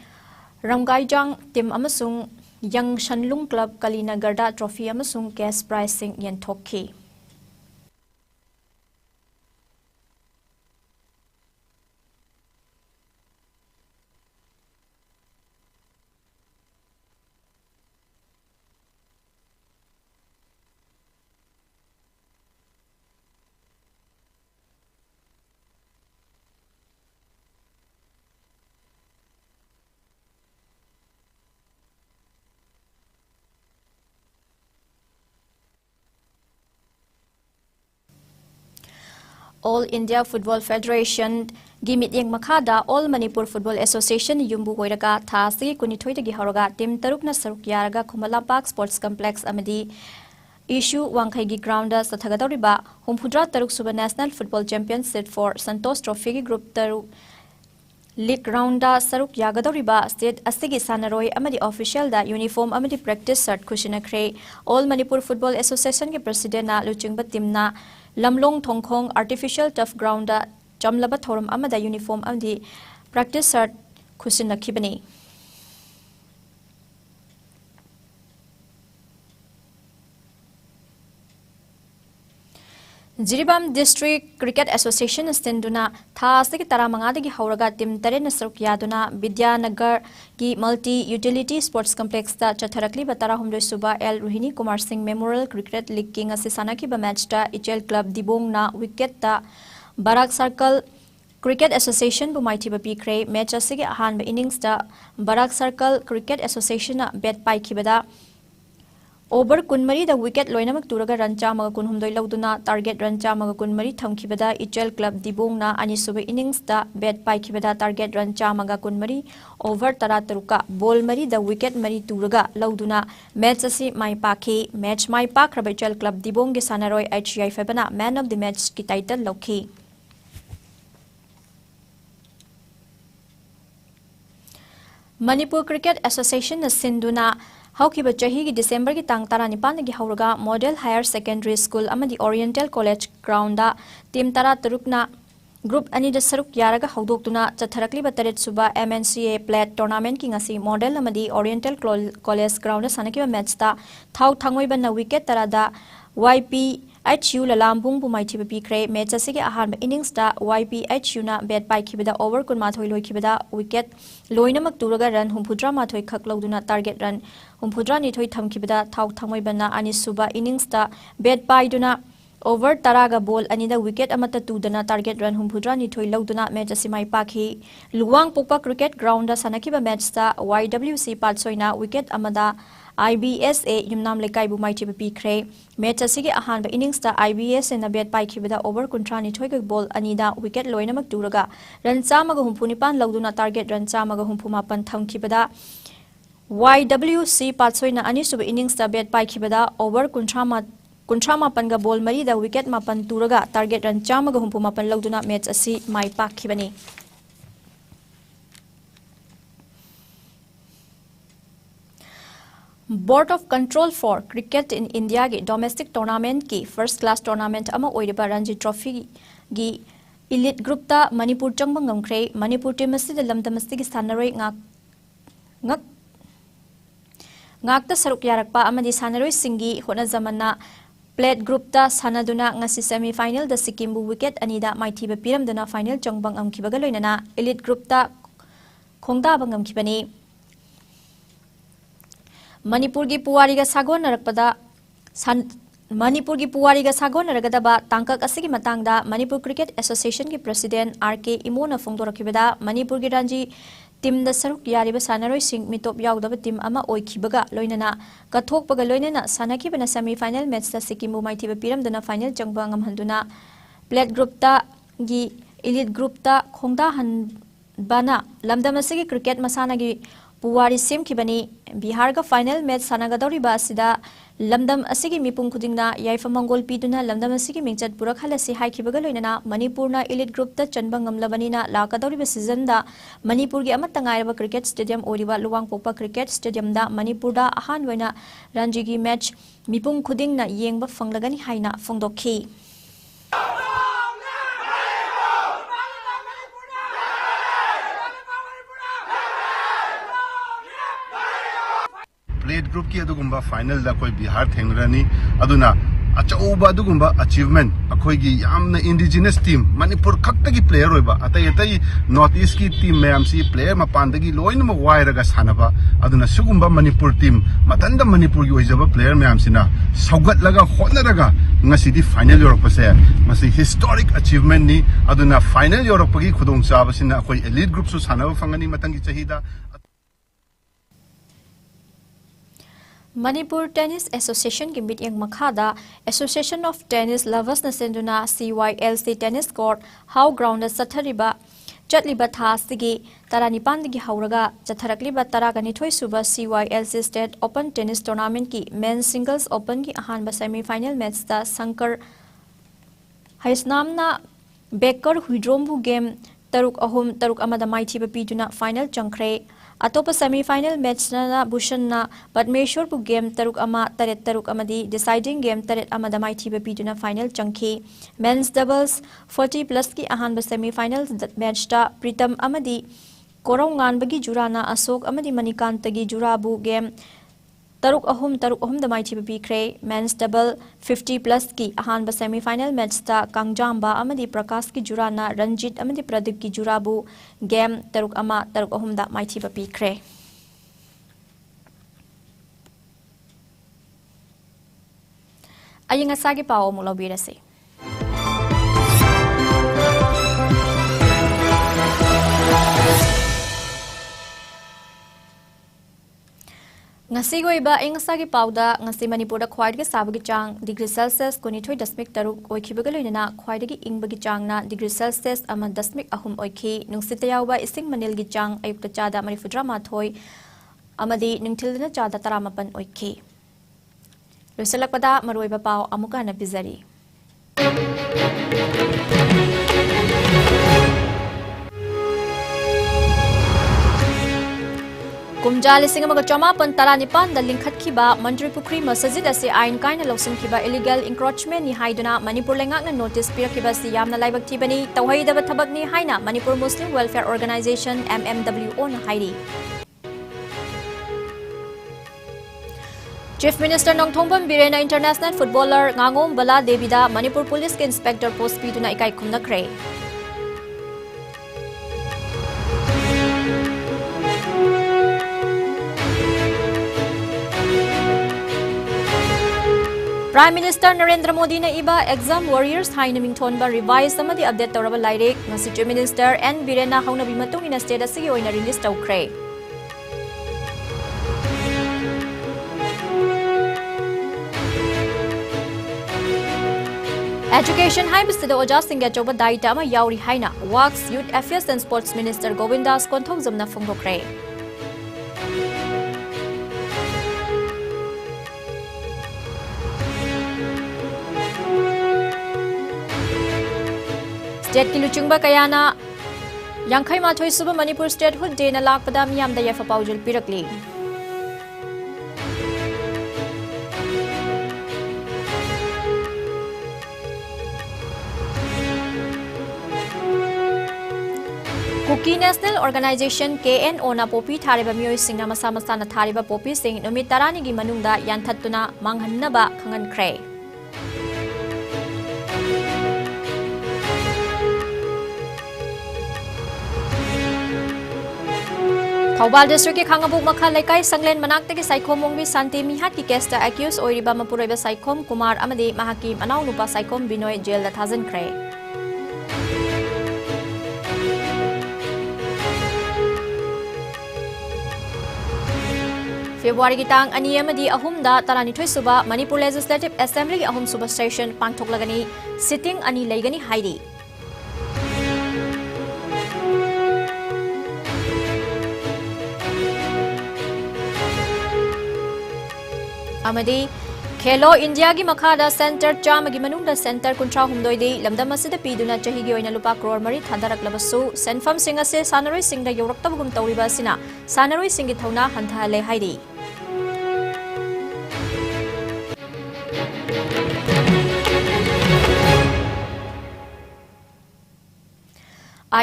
Ramgaijang team amasung Yang Shanlung Club Kalina Garda trophy amasung cash pricing yenthokhi All India Football Federation Gimit Yang Makada All Manipur Football Association Yumbu Hoiraga Thasi Kunithoitagi Horoga Team Tarukna Saruk Yaraga Khumala Park Sports Complex Amadi Issue Wangkhaigi Ground Sathagadoriba Humpudra Taruk Suba National Football Championship for Santos Trophy Group Taruk League Rounda Saruk Yagadoriba State Asigi Sanaroi Amadi Official da Uniform Amadi Practice Cert Kushinakre All Manipur Football Association ke President na Luchingba Timna Lamlong Thongkhong Artificial Turf Ground da Jamlaba Thorum Amada Uniform Amadi Practice Cert Kushinakibani Jiribam District Cricket Association Stenduna Thasiki Taramanga gi Hauraga Tim Taren Saruk Yaduna Vidyanagar ki Multi Utility Sports Complex ta Chatharakli Batara Humdoi Suba L Ruhini Kumar Singh Memorial Cricket League King Asisanaki ba match ta Ichel Club Dibong na wicket ta Barak Circle Cricket Association bu maiti ba pikre match asigi ahan ba innings ta Barak Circle Cricket Association na bet pai kibada Over Kunmari the wicket Loinamak Turaga Rancha Magakunhumdoi Lauduna target Rancha Magakunmari Thamkibada Ichel Club Dibong na Anisuba innings da bet pai kibada target Rancha Magakunmari over Tarataruka Ball Mari the wicket Mari Turaga Lauduna match asi Mai Paki match Mai Pak Ichel Club Dibong ge Sanaroi HI Febana man of the match ki title Loki Manipur Cricket Association na Sinduna Haukiba Chahi ki December ki tang tara nipan gi Hauraga Model Higher Secondary School amadi Oriental College Ground da Team Tara Tarukna Group ani da saruk yaraga haudokuna chatharakli bataret suba MNCA Plate Tournament ki ngasi model amadi Oriental College ground sanaki match ta thau thangoi ban na wicket tarada YPHU lalambung bumaiti bikre match asige ahan innings ta YPHU na bat pai khibada over kun mathoi loi khibada wicket loinamak turaga run humpudra mathoi khaklauduna target run humpudra ni thoi thamkhibada thau thangoi ban na ani suba innings ta bat pai duna over taraga ball anida wicket amata tudana target run humpudra ni thoi lauduna match asimai pakhi luwang pokpa cricket ground da sanakiba match ta YWC patsoina wicket amada IBSA yumnam lekai bu maiti bikre match asigi ahan ba innings ta IBSA na bat pai khibada over kuntra ni thoi ga ball anida wicket loinamak turaga run chamaga humpuni pan lauduna target run chamaga humpuma pan thamkhibada YWC patsoina ani suba innings ta bat pai khibada over kuntra mapan ga ball mari da wicket mapan turaga target run chamaga humpu mapan lauduna match asi mai pak khibani Board of Control for Cricket in India ge domestic tournament ki first class tournament ama oiriba Ranji Trophy gi elite group ta Manipur changbang ngamkre Manipur team asi da lamdam asi gi sanaroi ngak ta saruk yarakpa amadi sanaroi singi hona zamana Plate group ta sanaduna ngasi semi final da Sikkim bu wicket anida maithiba piram dana final changbang amkhibaga loinana elite group ta khongda bangam khibani Manipur gi puwari ga sagon narakpada Manipur gi puwari ga sagon naragadaba tangkak asigi matangda Manipur Cricket Association gi president RK Imona phongdorakibada Manipur gi ranji team da saruk yariba sanaroi sing mitop yaudaba team ama oikhibaga loinana kathokpaga loinana sanakibana semi final match da Sikkim bu maithiba piram dana final changba ngamhanduna Plate group ta gi elite group ta khongda han bana lamdam asigi cricket masana gi puwari semkhibani Bihar ga final match sanagadori ba sida lamdam asigi mipum khudingna yaifa mangol piduna lamdam asigi mingchat purak halasi haikibaga loinana Manipurna elite group ta chanba ngamlabanina lakadori ba season da Manipur gi amatangai cricket stadium oriba luwang pokpa cricket stadium da Manipur da ahan waina ranji gi match mipum khudingna yengba fanglagani haina phongdokhi Plate group ki adugumba final da koi Bihar thengrani aduna achauba adugumba achievement akoi gi yamna indigenous team Manipur khakta gi player oiba atai north east ki team mayam si player mapan dagi loina ma wairaga sanaba aduna sugumba Manipur team matanda Manipur gi oijaba player mayam sina saugat laga honaraga ngasi di final yorok pase masi historic achievement ni aduna final yorok pagi khudong chaba sina akoi elite group su sanaba fangani matangi chahida Manipur Tennis Association ki meeting makhada Association of Tennis Lovers na senduna CYLC Tennis Court how ground sathariba chatliba thasigi taranipan digi hauraga chatharakliba taragani thoi suba CYLC State Open Tennis Tournament ki men's singles open ki ahan ba semi final match ta Sankar Haisnamna Becker Huidrombu game taruk amada maithiba piduna final changkhre Atopa semi-final match na Bhushan na Padmeshwar bu game taruk amadi deciding game taret amada maithiba piduna final changki men's doubles 40 plus ki ahan ba semi-final match ta Pritam amadi Korongan bagi jurana Asok amadi Manikant gi jurabu game taruk ahum da maithiba pikre men's double 50 plus ki ahan ba semi-final match ta Kangjamba amadi Prakash ki jurana Ranjit amadi Pradeep ki jurabu game taruk ahum da maithiba pikre ayinga sagi pao mulobirase ngasi goiba ingsa gi pauda ngasi Manipur da khwai gi sabagi chang degree celsius konithoi dasmik taruk oikhibaga loinana khwai gi ingbagi chang na degree celsius ama dasmik ahum oikhi nungsita yawba ising manil gi chang ayukta chada marifudra mathoi amadi ningthilna chada taramapan oikhi loisalakpada maroiba pau amuka na bizari Kumja lising amaga chamapan taranipan da lingkhatkiba Mandri Pukri Masajid ase ain kaina lawsinkiba illegal encroachment ni haiduna Manipur lengakna notice pirakiba si yamna laibak thibani tawhaidaba thabak ni haina Manipur Muslim Welfare Organization MMWO na hairi. Chief Minister Nongthongbam Birena International Footballer ANGOM Bala Devida Manipur Police ke Inspector Post piduna ikai khumnakre. Prime Minister Narendra Modi na iba exam warriors haina mingthonba revise samadi update tawraba lairek ngasi Chief Minister N Birena haunabi matung ina state asigi oina release tawkhre. Education haibisida oja singya choba daita ama yauri haina Works Youth Affairs and Sports Minister Govindas Konthongzamna phongdokre. State kiluchungba kayana Yangkai Mathoi Suba Manipur Statehood Day na lakpada miyam da yafa paujul pirakli. Kuki National Organization KNO na popi thariba miyoi singna masa masa na thariba popi sing numit tarani gi manungda yanthattuna manghannaba khangankhre. Thawbal District ki Khangabuk Makha Laikai Sanglen Manakta ki Saikhom Mongbi Santi Mihat ki case ta accused oiriba Mapuroiba Saikhom Kumar amadi mahaki Manau Nupa Saikhom Binoy jail da thazen kre. February ki tang ani amadi ahum da taranithoi suba Manipur Legislative Assembly ki ahum suba session pangthoklagani sitting ani leigani hairi. Amadi Khelo India gi makhada center chamagi manungda center kuntra humdoidi lamdam asida piduna chahi gi oina lupa crore mari thadarak labasu senfam singa se sanaroi singda yoraktabugum tawriba sina sanaroi singi thauna hanthale hairi.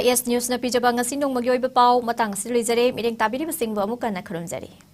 IS News na pijaba ngasi nongmagi oiba pau matang silizare mireng tabiri basingba amuka na kharumjari.